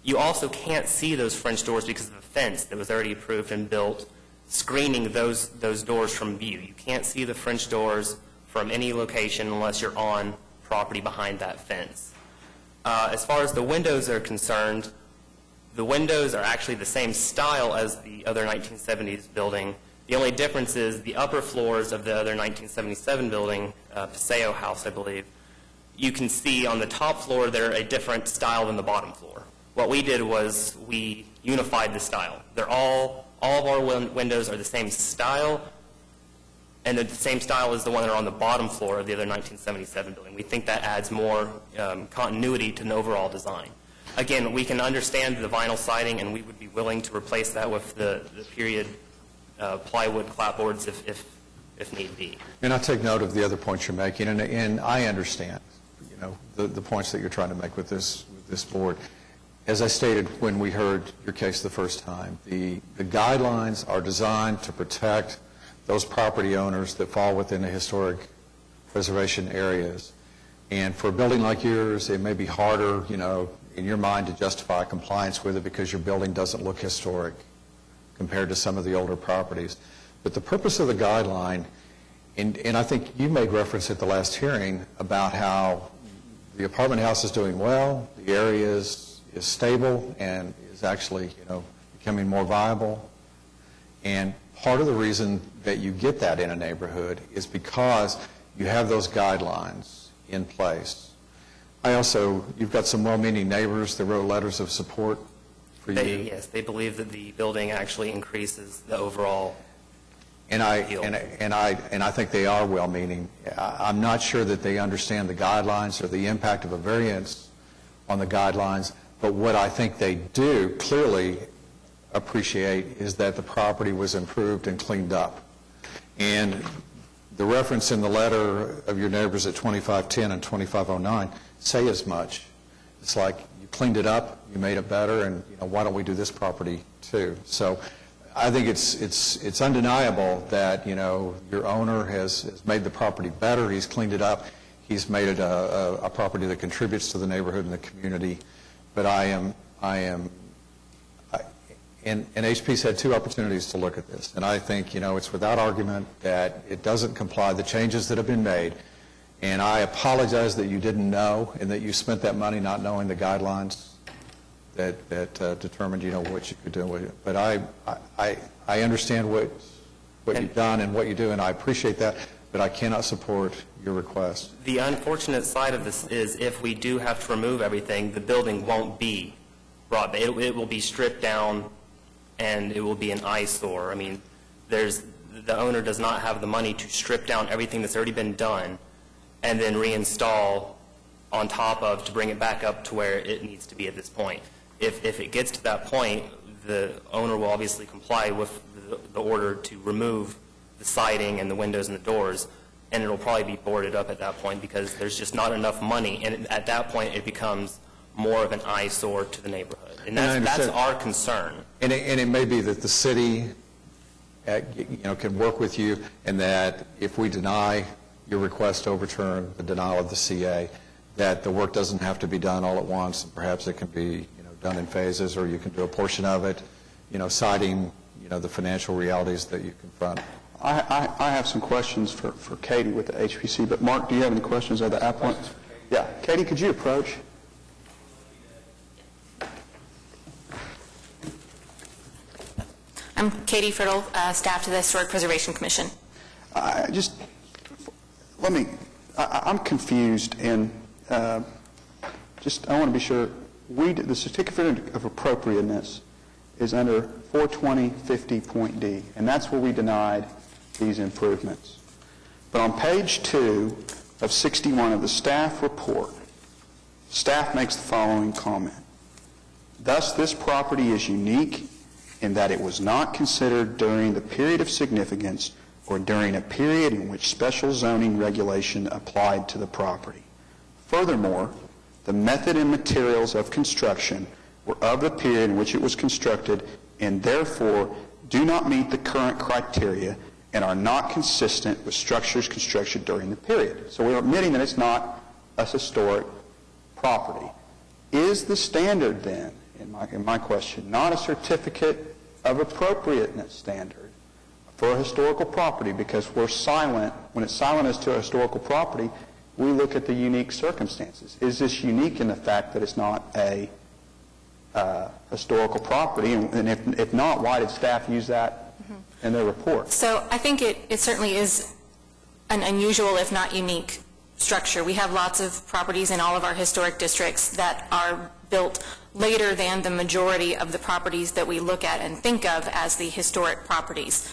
You also can't see those French doors because of the fence that was already approved and built, screening those doors from view. You can't see the French doors from any location unless you're on property behind that fence. As far as the windows are concerned, the windows are actually the same style as the other 1970s building. The only difference is the upper floors of the other 1977 building, Paseo House, I believe, you can see on the top floor they're a different style than the bottom floor. What we did was we unified the style. All of our windows are the same style, and the same style as the one that are on the bottom floor of the other 1977 building. We think that adds more continuity to an overall design. Again, we can understand the vinyl siding, and we would be willing to replace that with the period plywood clapboards if need be. And I take note of the other points you're making, and I understand, the points that you're trying to make with this board. As I stated when we heard your case the first time, the guidelines are designed to protect those property owners that fall within the historic preservation areas. And for a building like yours, it may be harder, in your mind to justify compliance with it because your building doesn't look historic compared to some of the older properties. But the purpose of the guideline, and I think you made reference at the last hearing about how the apartment house is doing well, the area is stable and is actually, becoming more viable. And part of the reason that you get that in a neighborhood is because you have those guidelines in place. You've got some well-meaning neighbors that wrote letters of support for you. Yes, they believe that the building actually increases the overall And I think they are well-meaning. I'm not sure that they understand the guidelines or the impact of a variance on the guidelines, but what I think they do clearly appreciate is that the property was improved and cleaned up. And the reference in the letter of your neighbors at 2510 and 2509 say as much. It's like, you cleaned it up, you made it better, and why don't we do this property too? So I think it's undeniable that your owner has made the property better. He's cleaned it up. He's made it a property that contributes to the neighborhood and the community. But and HP's had two opportunities to look at this, and I think it's without argument that it doesn't comply the changes that have been made. And I apologize that you didn't know and that you spent that money not knowing the guidelines that determined what you could do with it. But I understand what you've done and what you do, and I appreciate that, but I cannot support your request. The unfortunate side of this is if we do have to remove everything, the building won't be brought back. It will be stripped down, and it will be an eyesore. I mean, the owner does not have the money to strip down everything that's already been done and then reinstall on top of to bring it back up to where it needs to be at this point. If it gets to that point, the owner will obviously comply with the order to remove the siding and the windows and the doors, and it'll probably be boarded up at that point because there's just not enough money, and at that point it becomes more of an eyesore to the neighborhood. And that's our concern. And it may be that the city can work with you, and that if we deny your request to overturn the denial of the CA, that the work doesn't have to be done all at once, and perhaps it can be done in phases, or you can do a portion of it, citing the financial realities that you confront. I have some questions for Katie with the HPC, but Mark, do you have any questions of the applicant? Yeah, Katie, could you approach? I'm Katie Friddle, staff to the Historic Preservation Commission. I'm confused, and I want to be sure, the certificate of appropriateness is under 42050.D, and that's where we denied these improvements. But on page 2 of 61 of the staff report, staff makes the following comment. Thus, this property is unique in that it was not considered during the period of significance or during a period in which special zoning regulation applied to the property. Furthermore, the method and materials of construction were of the period in which it was constructed and therefore do not meet the current criteria and are not consistent with structures constructed during the period. So we're admitting that it's not a historic property. Is the standard then, in my question, not a certificate of appropriateness standard for a historical property? Because we're silent, when it's silent as to a historical property, we look at the unique circumstances. Is this unique in the fact that it's not a historical property? And if not, why did staff use that in their report? So I think it certainly is an unusual, if not unique, structure. We have lots of properties in all of our historic districts that are built later than the majority of the properties that we look at and think of as the historic properties.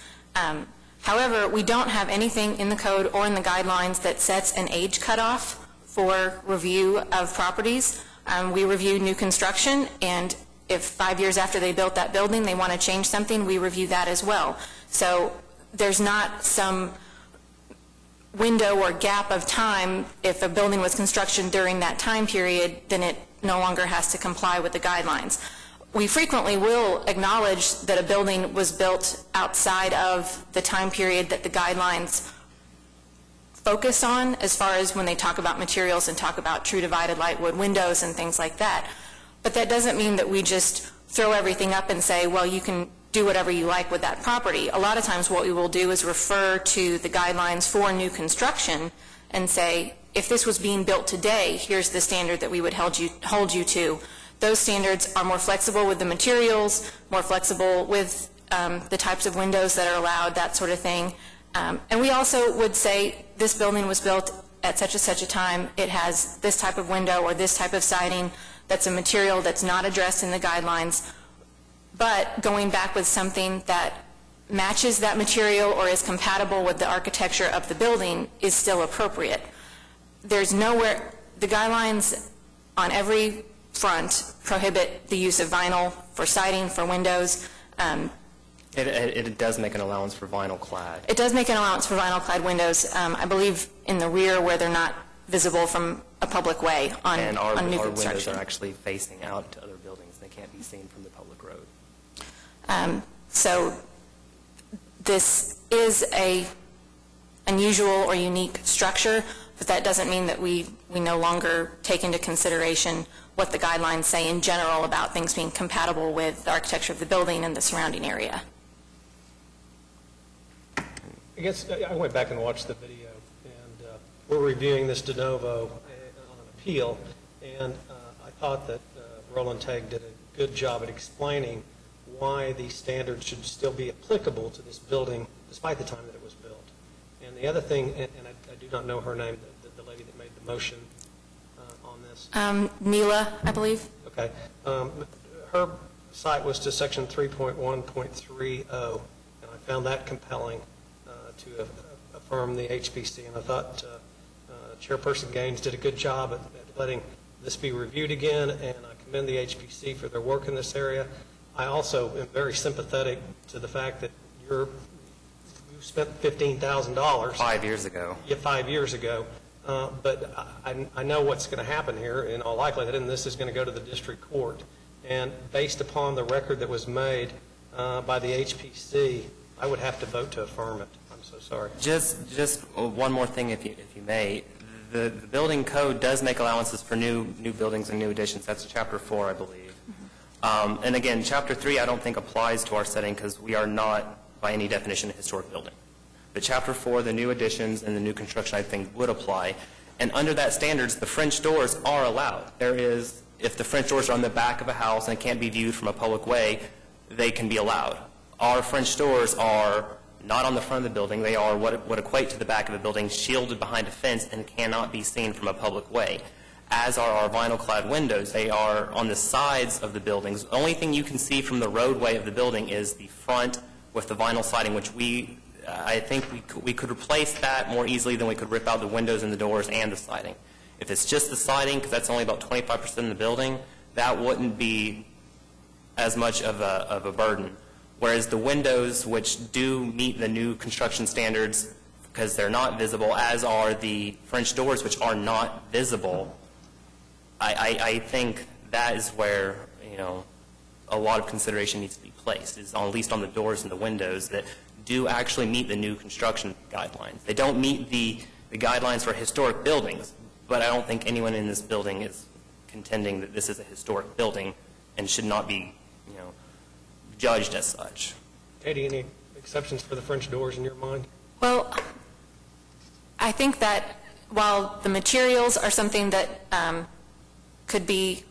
However, we don't have anything in the code or in the guidelines that sets an age cutoff for review of properties. We review new construction, and if 5 years after they built that building they want to change something, we review that as well. So there's not some window or gap of time. If a building was constructed during that time period, then it no longer has to comply with the guidelines. We frequently will acknowledge that a building was built outside of the time period that the guidelines focus on, as far as when they talk about materials and talk about true divided light wood windows and things like that. But that doesn't mean that we just throw everything up and say, well, you can do whatever you like with that property. A lot of times what we will do is refer to the guidelines for new construction and say, if this was being built today, here's the standard that we would hold you to. Those standards are more flexible with the materials, more flexible with the types of windows that are allowed, that sort of thing. And we also would say, this building was built at such a time, it has this type of window or this type of siding, that's a material that's not addressed in the guidelines. But going back with something that matches that material or is compatible with the architecture of the building is still appropriate. There's nowhere, the guidelines on every front prohibit the use of vinyl for siding, for windows. It does make an allowance for vinyl clad. It does make an allowance for vinyl clad windows, I believe in the rear where they're not visible from a public way on new construction. And our windows are actually facing out to other buildings. They can't be seen from the public road. So this is a unusual or unique structure, but that doesn't mean that we no longer take into consideration what the guidelines say in general about things being compatible with the architecture of the building and the surrounding area. I guess I went back and watched the video, and we're reviewing this de novo on an appeal, and I thought that Roland Tagg did a good job at explaining why these standards should still be applicable to this building despite the time that it was built. And the other thing, and I do not know her name, the lady that made the motion on this. Neela, I believe. Okay. Her cite was to section 3.1.30, and I found that compelling to affirm the HPC. And I thought Chairperson Gaines did a good job at letting this be reviewed again, and I commend the HPC for their work in this area. I also am very sympathetic to the fact that you spent $15,000. 5 years ago. Yeah, 5 years ago. But I know what's going to happen here in all likelihood, and this is going to go to the district court. And based upon the record that was made by the HPC, I would have to vote to affirm it. I'm so sorry. Just one more thing, if you may. The building code does make allowances for new buildings and new additions. That's Chapter 4, I believe. And again, Chapter 3 I don't think applies to our setting because we are not, by any definition, a historic building. But Chapter 4, the new additions and the new construction, I think, would apply. And under that standards, the French doors are allowed. There is, if the French doors are on the back of a house and can't be viewed from a public way, they can be allowed. Our French doors are not on the front of the building. They are what equate to the back of the building, shielded behind a fence and cannot be seen from a public way, as are our vinyl-clad windows. They are on the sides of the buildings. The only thing you can see from the roadway of the building is the front with the vinyl siding, which I think we could replace that more easily than we could rip out the windows and the doors and the siding. If it's just the siding, because that's only about 25% of the building, that wouldn't be as much of a burden. Whereas the windows, which do meet the new construction standards because they're not visible, as are the French doors, which are not visible, I think that is where, a lot of consideration needs to be placed, is at least on the doors and the windows that do actually meet the new construction guidelines. They don't meet the guidelines for historic buildings, but I don't think anyone in this building is contending that this is a historic building and should not be, judged as such. Katie, any exceptions for the French doors in your mind? Well, I think that while the materials are something that could be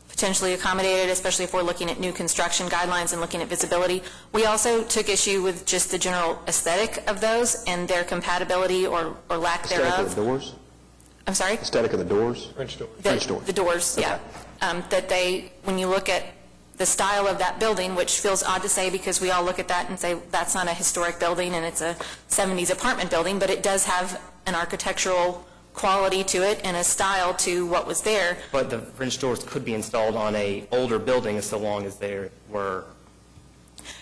potentially accommodated, especially if we're looking at new construction guidelines and looking at visibility, we also took issue with just the general aesthetic of those and their compatibility or lack thereof. Aesthetic of the doors? I'm sorry? Aesthetic of the doors? French doors. French doors. The doors, yeah. That when you look at the style of that building, which feels odd to say because we all look at that and say that's not a historic building and it's a 70s apartment building, but it does have an architectural quality to it and a style to what was there. But the French doors could be installed on a older building so long as they were...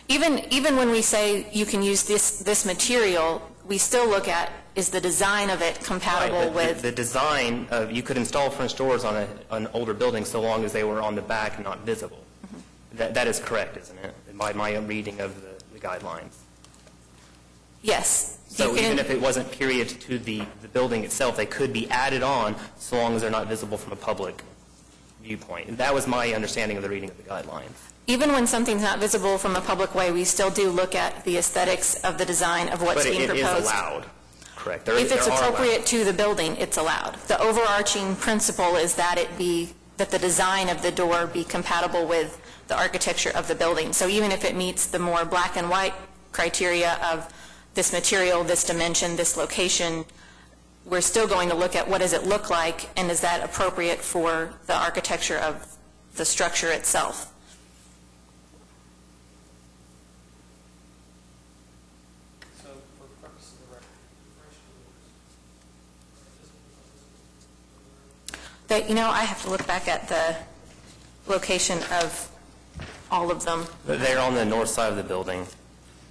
Even when we say you can use this material, we still look at, is the design of it compatible with... The design of, you could install French doors on an older building so long as they were on the back and not visible. That is correct, isn't it? By my reading of the guidelines. Yes. So even if it wasn't period to the building itself, they could be added on so long as they're not visible from a public viewpoint. And that was my understanding of the reading of the guidelines. Even when something's not visible from a public way, we still do look at the aesthetics of the design of what's being proposed. But it is allowed, correct? If it's appropriate to the building, it's allowed. The overarching principle is that that the design of the door be compatible with the architecture of the building. So even if it meets the more black and white criteria of this material, this dimension, this location, we're still going to look at what does it look like and is that appropriate for the architecture of the structure itself. So for purposes of the record, I have to look back at the location of all of them. They're on the north side of the building.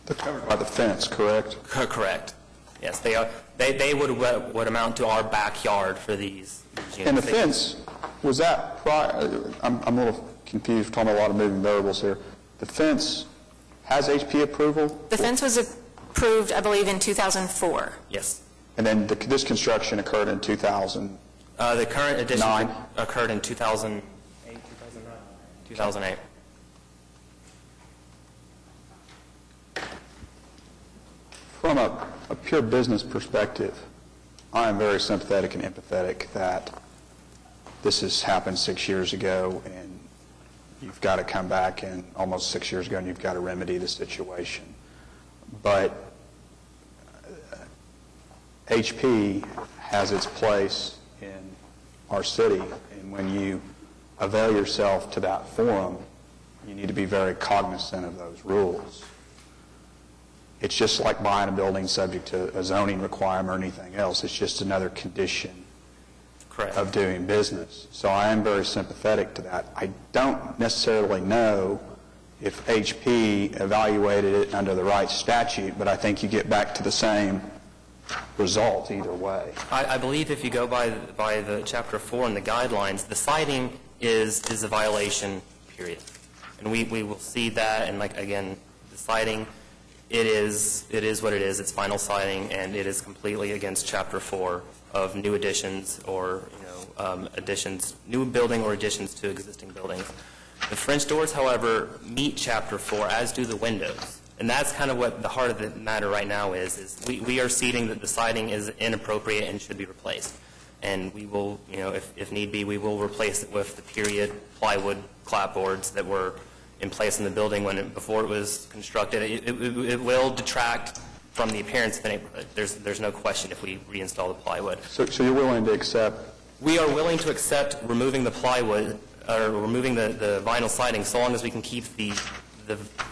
They're covered by the fence, correct? Correct. Yes, they are. They would amount to our backyard for these units. And the fence, was that prior, I'm a little confused, we're talking about a lot of moving variables here. The fence has HP approval? The fence was approved, I believe, in 2004. Yes. And then this construction occurred in 2000? The current addition 9? occurred in 2008. 2008. From a pure business perspective, I am very sympathetic and empathetic that this has happened 6 years ago, and you've got to come back and almost 6 years ago, and you've got to remedy the situation. But HP has its place in our city, and when you avail yourself to that forum, you need to be very cognizant of those rules. It's just like buying a building subject to a zoning requirement or anything else. It's just another condition of doing business. So I am very sympathetic to that. I don't necessarily know if HP evaluated it under the right statute, but I think you get back to the same result either way. I believe if you go by the Chapter 4 and the guidelines, the siding is a violation, period. And we will see that, and again, the siding, it is what it is. It's vinyl siding, and it is completely against Chapter 4 of new additions or additions, new building or additions to existing buildings. The French doors, however, meet Chapter 4, as do the windows. And that's kind of what the heart of the matter right now is we are ceding that the siding is inappropriate and should be replaced. And we will, if need be, we will replace it with the period plywood clapboards that were in place in the building before it was constructed. It will detract from the appearance of the neighborhood. There's no question if we reinstall the plywood. So you're willing to accept? We are willing to accept removing the plywood, or removing the vinyl siding, so long as we can keep the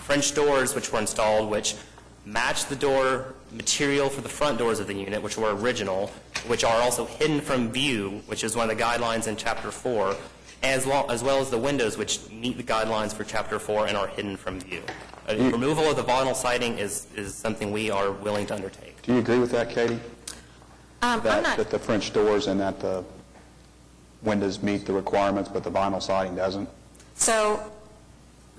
French doors which were installed, which match the door material for the front doors of the unit, which were original, which are also hidden from view, which is one of the guidelines in Chapter 4, as well as the windows, which meet the guidelines for Chapter 4 and are hidden from view. Removal of the vinyl siding is something we are willing to undertake. Do you agree with that, Katie? I'm not... That the French doors and that the windows meet the requirements, but the vinyl siding doesn't? So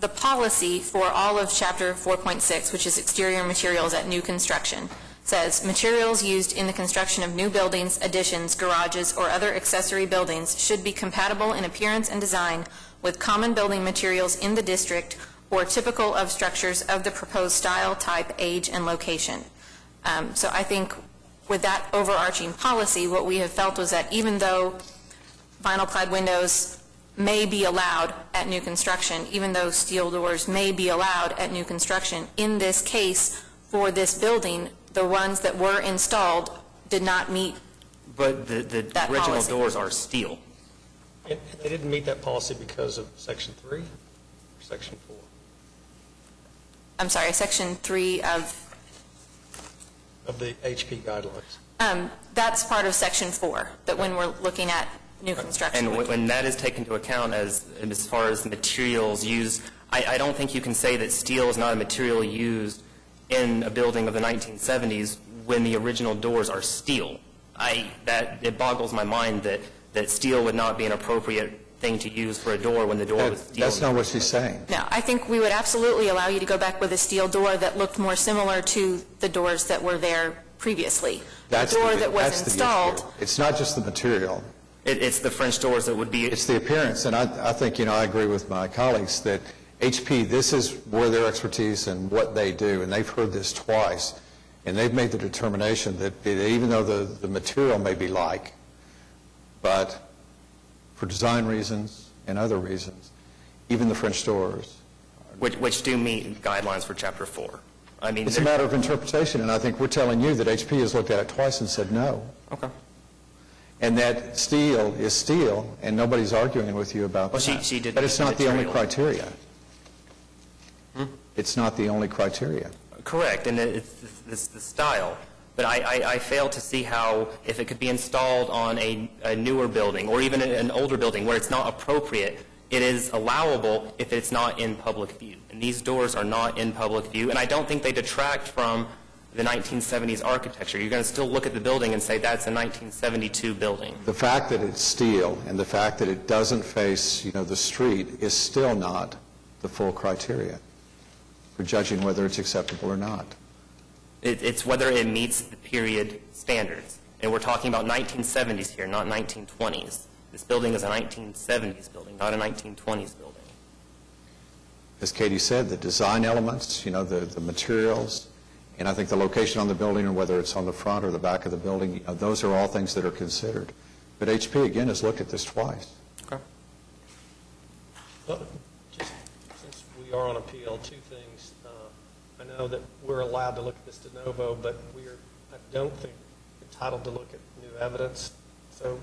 the policy for all of Chapter 4.6, which is exterior materials at new construction, says materials used in the construction of new buildings, additions, garages, or other accessory buildings should be compatible in appearance and design with common building materials in the district or typical of structures of the proposed style, type, age, and location. So I think with that overarching policy, what we have felt was that even though vinyl-clad windows may be allowed at new construction, even though steel doors may be allowed at new construction, in this case, for this building, the ones that were installed did not meet But the that original policy. doors are steel. And they didn't meet that policy because of Section 3 or Section 4? I'm sorry, Section 3 of... Of the HP guidelines. That's part of Section 4, that when we're looking at new construction. And when that is taken into account as far as the materials used, I don't think you can say that steel is not a material used in a building of the 1970s when the original doors are steel. It boggles my mind that steel would not be an appropriate thing to use for a door when the door was steel. That's not what she's saying. No, I think we would absolutely allow you to go back with a steel door that looked more similar to the doors that were there previously. The door that was installed... It's not just the material. It's the French doors that would be... It's the appearance, and I think, I agree with my colleagues that HP, this is where their expertise and what they do, and they've heard this twice, and they've made the determination that even though the material may be like, but for design reasons and other reasons, even the French doors... Which do meet guidelines for Chapter 4. I mean, it's a matter of interpretation, and I think we're telling you that HP has looked at it twice and said no. Okay. And that steel is steel, and nobody's arguing with you about that. She did. But it's not the only material. criteria. It's not the only criteria. Correct, and it's the style. But I fail to see how, if it could be installed on a newer building, or even an older building where it's not appropriate, it is allowable if it's not in public view. And these doors are not in public view, and I don't think they detract from the 1970s architecture. You're going to still look at the building and say that's a 1972 building. The fact that it's steel and the fact that it doesn't face, the street is still not the full criteria for judging whether it's acceptable or not. It's whether it meets the period standards. And we're talking about 1970s here, not 1920s. This building is a 1970s building, not a 1920s building. As Katie said, the design elements, the materials, and I think the location on the building, and whether it's on the front or the back of the building, those are all things that are considered. But HP, again, has looked at this twice. Okay. Well, just since we are on appeal, two things. I know that we're allowed to look at this de novo, but I don't think, entitled to look at new evidence. So,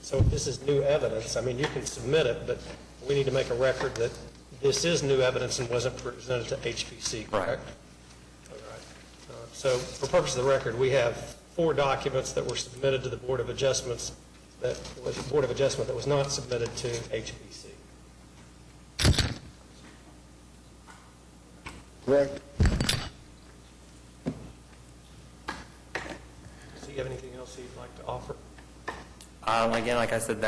so if this is new evidence, you can submit it, but we need to make a record that this is new evidence and wasn't presented to HPC, correct? Right. All right. So for purpose of the record, we have 4 documents that were submitted to the Board of Adjustments that was not submitted to HPC. Correct. Does he have anything else he'd like to offer? Again, like I said,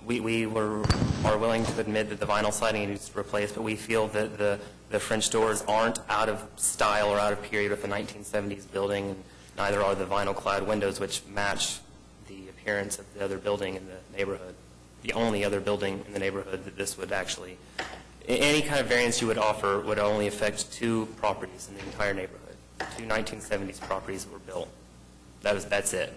we are willing to admit that the vinyl siding needs replaced, but we feel that the French doors aren't out of style or out of period with the 1970s building, and neither are the vinyl-clad windows, which match the appearance of the other building in the neighborhood, the only other building in the neighborhood that this would actually... Any kind of variance you would offer would only affect 2 properties in the entire neighborhood, 2 1970s properties that were built. That's it.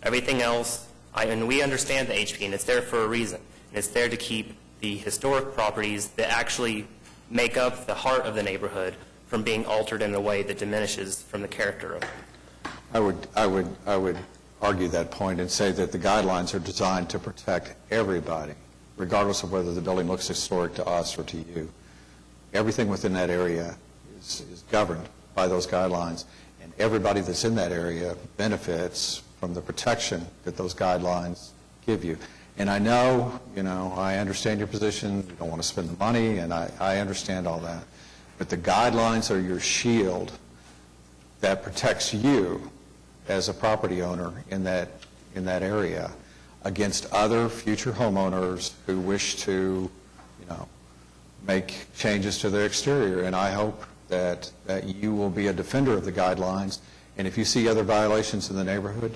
Everything else, and we understand the HP, and it's there for a reason. And it's there to keep the historic properties that actually make up the heart of the neighborhood from being altered in a way that diminishes from the character of it. I would argue that point and say that the guidelines are designed to protect everybody, regardless of whether the building looks historic to us or to you. Everything within that area is governed by those guidelines, and everybody that's in that area benefits from the protection that those guidelines give you. And I know, I understand your position, you don't want to spend the money, and I understand all that. But the guidelines are your shield that protects you as a property owner in that area against other future homeowners who wish to, make changes to their exterior. And I hope that you will be a defender of the guidelines. And if you see other violations in the neighborhood,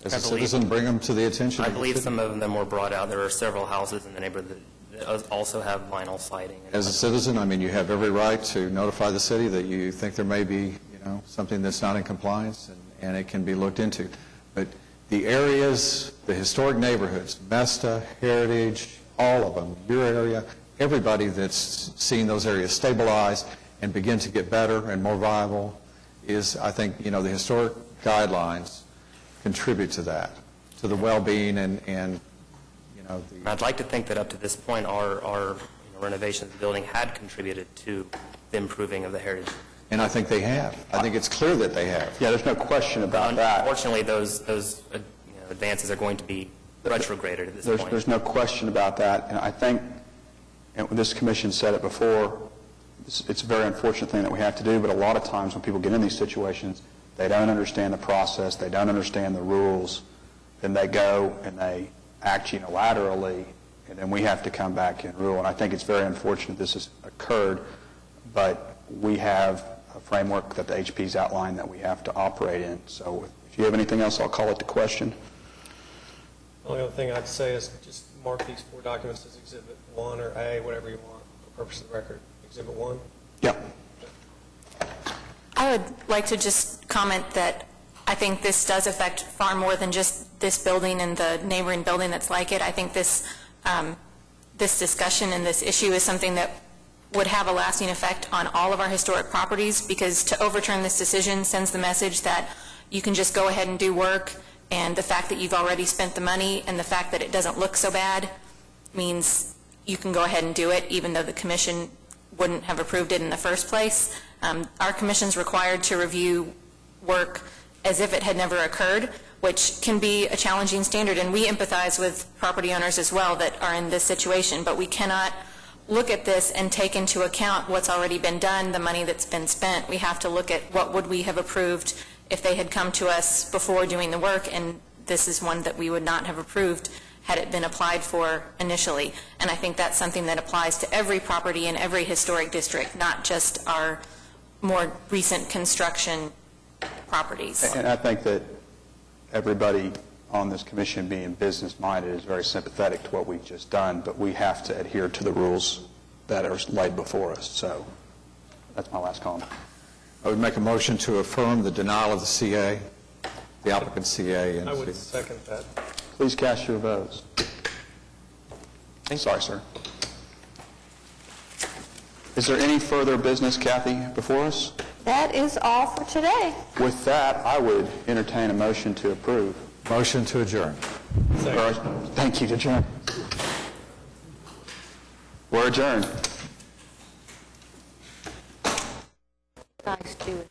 as a citizen, bring them to the attention. I believe some of them were brought out. There are several houses in the neighborhood that also have vinyl siding. As a citizen, you have every right to notify the city that you think there may be, something that's not in compliance, and it can be looked into. But the areas, the historic neighborhoods, Mesta, Heritage, all of them, your area, everybody that's seen those areas stabilize and begin to get better and more viable is, I think, the historic guidelines contribute to that, to the well-being and I'd like to think that up to this point, our renovation of the building had contributed to the improving of the heritage. And I think they have. I think it's clear that they have. Yeah, there's no question about that. Unfortunately, those advances are going to be retrograded at this point. There's no question about that. And I think, and this commission said it before, it's a very unfortunate thing that we have to do, but a lot of times when people get in these situations, they don't understand the process, they don't understand the rules, then they go and they act unilaterally, and then we have to come back and rule. And I think it's very unfortunate this has occurred, but we have a framework that the HP's outlined that we have to operate in. So if you have anything else, I'll call it to question. The only other thing I'd say is just mark these 4 documents as Exhibit 1 or A, whatever you want, for purpose of the record. Exhibit 1? Yeah. I would like to just comment that I think this does affect far more than just this building and the neighboring building that's like it. I think this discussion and this issue is something that would have a lasting effect on all of our historic properties, because to overturn this decision sends the message that you can just go ahead and do work, and the fact that you've already spent the money and the fact that it doesn't look so bad means you can go ahead and do it even though the commission wouldn't have approved it in the first place. Our commission's required to review work as if it had never occurred, which can be a challenging standard, and we empathize with property owners as well that are in this situation, but we cannot look at this and take into account what's already been done, the money that's been spent. We have to look at what would we have approved if they had come to us before doing the work, and this is one that we would not have approved had it been applied for initially. And I think that's something that applies to every property in every historic district, not just our more recent construction properties. And I think that everybody on this commission, being business-minded, is very sympathetic to what we've just done, but we have to adhere to the rules that are laid before us. So that's my last comment. I would make a motion to affirm the denial of the CA, the applicant's CA. I would second that. Please cast your votes. Sorry, sir. Is there any further business, Kathy, before us? That is all for today. With that, I would entertain a motion to approve. Motion to adjourn. Thank you, to adjourn. We're adjourned. Guys, do it.